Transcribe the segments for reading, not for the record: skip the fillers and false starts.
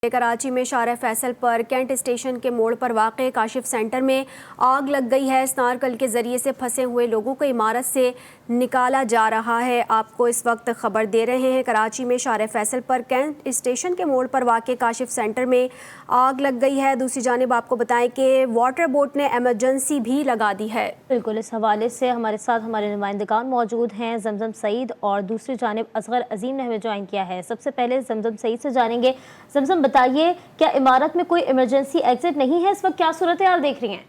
कराची में शारा फैसल पर कैंट स्टेशन के मोड़ पर वाक़ काशिफ सेंटर में आग लग गई है। स्नारकल के ज़रिए से फंसे हुए लोगों को इमारत से निकाला जा रहा है। आपको इस वक्त खबर दे रहे हैं, कराची में शारा फैसल पर कैंट स्टेशन के मोड़ पर वाक़ काशिफ सेंटर में आग लग गई है। दूसरी जानिब आपको बताएं कि वाटर बोट ने एमरजेंसी भी लगा दी है। बिल्कुल, इस हवाले से हमारे साथ हमारे नुमाइंदगान मौजूद हैं, जमजम सईद और दूसरी जानिब असगर अजीम ने हमें ज्वाइन किया है। सबसे पहले जमजम सईद से जानेंगे। जमजम, बताइए, क्या इमारत में कोई इमरजेंसी एग्जिट नहीं है? इस वक्त क्या सूरत हाल देख रही हैं?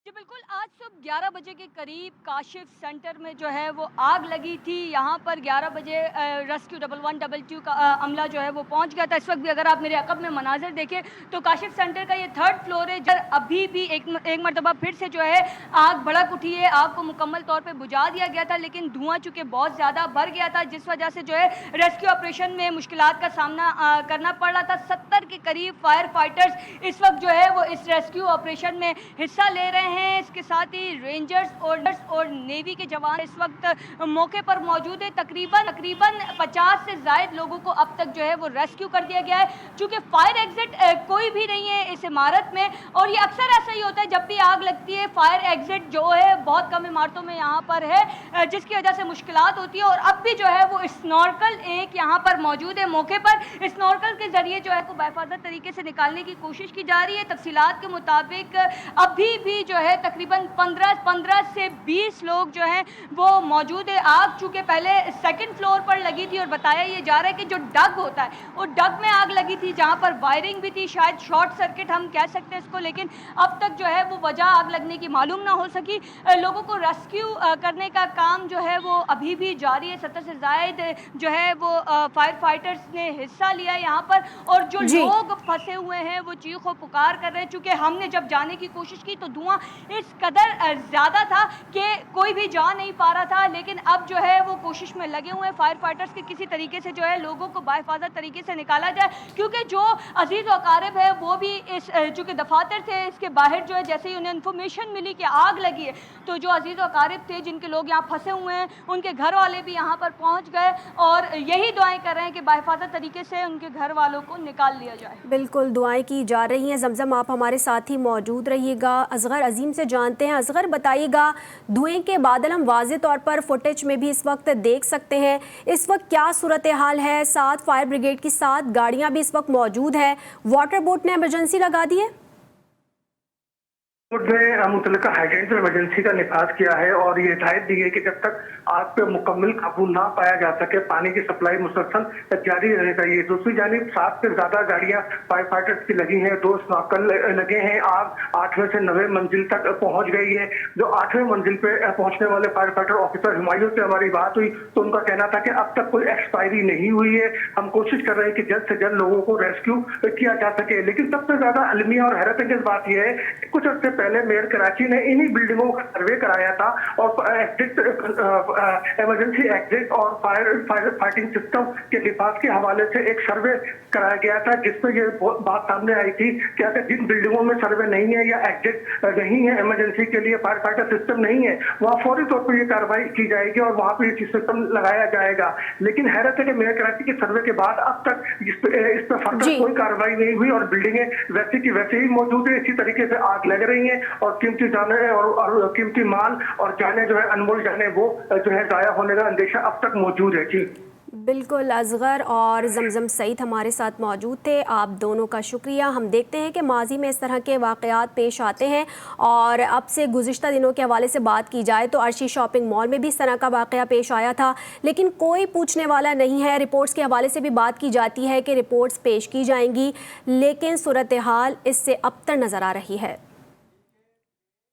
जी बिल्कुल, आज सुबह 11 बजे के करीब काशिफ सेंटर में जो है वो आग लगी थी। यहाँ पर 11 बजे रेस्क्यू 1112 का अमला जो है वो पहुँच गया था। इस वक्त भी अगर आप मेरे अकब में मनाजिर देखें तो काशिफ सेंटर का ये 3rd फ्लोर है। अभी भी एक मरतबा फिर से जो है आग भड़क उठी है। आग को मुकम्मल तौर पर बुझा दिया गया था, लेकिन धुआं चूँकि बहुत ज़्यादा भर गया था, जिस वजह से जो है रेस्क्यू ऑपरेशन में मुश्किलात का सामना करना पड़ रहा था। 70 के करीब फायर फाइटर्स इस वक्त जो है वो इस रेस्क्यू ऑपरेशन में हिस्सा ले रहे हैं। इसके साथ ही रेंजर्स और नेवी के जवान इस वक्त मौके पर मौजूद है। तकरीबन 50 से ज़ायद लोगों को अब तक जो है वो रेस्क्यू कर दिया गया है। चूँकि फायर एग्जिट कोई भी नहीं है इस इमारत में, और ये अक्सर ऐसा ही होता है जब भी आग लगती है, फायर एग्जिट जो है बहुत कम इमारतों में यहाँ पर है, जिसकी वजह से मुश्किलात होती है। और अब भी जो है वो स्नॉर्कल एक यहाँ पर मौजूद है मौके पर। स्नॉर्कल के जरिए जो है वो बेहफाजत तरीके से निकालने की कोशिश की जा रही है। तफसीलात के मुताबिक अभी भी जो है तकरीबन 15 से 20 लोग जो हैं वो मौजूद है। आग चूँकि पहले 2nd फ्लोर पर लगी थी और बताया ये जा रहा है कि जो डग होता है वो डग में आग लगी थी, जहाँ पर वायरिंग भी थी, शायद शॉर्ट सर्किट हम कह सकते हैं इसको, लेकिन अब तक जो है वो वजह आग लगने की मालूम ना हो सकी। लोगों को रेस्क्यू करने का काम जो है वो अभी भी जारी है। 70 से ज़ायद जो है वो फायर फाइटर्स ने हिस्सा लिया है यहाँ पर, और जो लोग फंसे हुए हैं वो चीखो पुकार कर रहे हैं। चूँकि हमने जब जाने की कोशिश की तो धुआं इस कदर ज़्यादा था कि कोई भी जा नहीं पा रहा था, लेकिन अब जो है वो कोशिश में लगे हुए हैं फायर फाइटर्स के किसी तरीके से जो है लोगों को बाहिफाजत तरीके से निकाला जाए। क्योंकि जो अजीज़ व अकारिब है वो भी इस चूँकि दफातर थे इसके बाहर जो है, जैसे ही उन्हें इन्फॉर्मेशन मिली कि आग लगी है तो जो अजीज़ व अकारिब थे जिनके लोग यहाँ फंसे हुए हैं उनके घर वाले भी यहाँ पर पहुँच गए और यही दुआएं कर रहे हैं कि बाहिफाजत तरीके से उनके घर वालों को निकाल लिया जाए। बिल्कुल, दुआएं की जा रही हैं। जमजम, आप हमारे साथ ही मौजूद रहिएगा। असगर अजीम से जानते हैं। असगर, बताइएगा, धुएं के बादल हम वाज़े तौर पर फुटेज में भी इस वक्त देख सकते हैं। इस वक्त क्या सूरत हाल है? 7 फायर ब्रिगेड की 7 गाड़ियां भी इस वक्त मौजूद है। वाटर बोट ने इमरजेंसी लगा दी है। ने मुतल्लिका हाइड्रेंट इमरजेंसी का निफाज किया है और ये हिदायत दी है कि जब तक आग पे मुकम्मल काबू ना पाया जा सके पानी की सप्लाई मुसलसल जारी रहनी चाहिए। दूसरी जानिब 7 से ज्यादा गाड़ियां फायर फाइटर्स की लगी हैं, 2 स्नॉर्कल लगे हैं। आग 8वें से 9वें मंजिल तक पहुंच गई है। जो 8वें मंजिल पे पहुंचने वाले फायर फाइटर ऑफिसर हुमायूं से हमारी बात हुई तो उनका कहना था कि अब तक कोई एक्सपायरी नहीं हुई है। हम कोशिश कर रहे हैं कि जल्द से जल्द लोगों को रेस्क्यू किया जा सके। लेकिन सबसे ज्यादा अलमिया और हैरतअंगेज बात यह है कि कुछ अर्से पहले मेयर कराची ने इन्हीं बिल्डिंगों का सर्वे कराया था और एग्जिट इमरजेंसी एग्जिट और फायर फाइटिंग सिस्टम के लिफाज के हवाले से एक सर्वे कराया गया था, जिसमें ये बात सामने आई थी कि अगर जिन बिल्डिंगों में सर्वे नहीं है या एग्जिट नहीं है, इमरजेंसी के लिए फायर फाइटर सिस्टम नहीं है, वहाँ फौरी तौर पर ये कार्रवाई की जाएगी और वहाँ पर ये सिस्टम लगाया जाएगा। लेकिन हैरत है कि मेयर कराची के सर्वे के बाद अब तक इस पर फर्दर कोई कार्रवाई नहीं हुई और बिल्डिंगें वैसे की वैसे ही मौजूद है। इसी तरीके से आग लग रही है और कीमती जाने और कीमती माल और जाने जो है अनमोल जाने वो जो है जाया होने का अंदेशा अब तक मौजूद है। जी बिल्कुल, असगर और जमजम सईद हमारे साथ मौजूद थे। आप दोनों का शुक्रिया। हम देखते हैं कि माजी में इस तरह के वाक़यात पेश आते हैं और अब से गुज़िश्ता दिनों के हवाले से बात की जाए तो अर्शी शॉपिंग मॉल में भी इस तरह का वाक़या पेश आया था, लेकिन कोई पूछने वाला नहीं है। रिपोर्ट्स के हवाले से भी बात की जाती है कि रिपोर्ट्स पेश की जाएंगी, लेकिन सूरत हाल इससे अबतर नज़र आ रही है।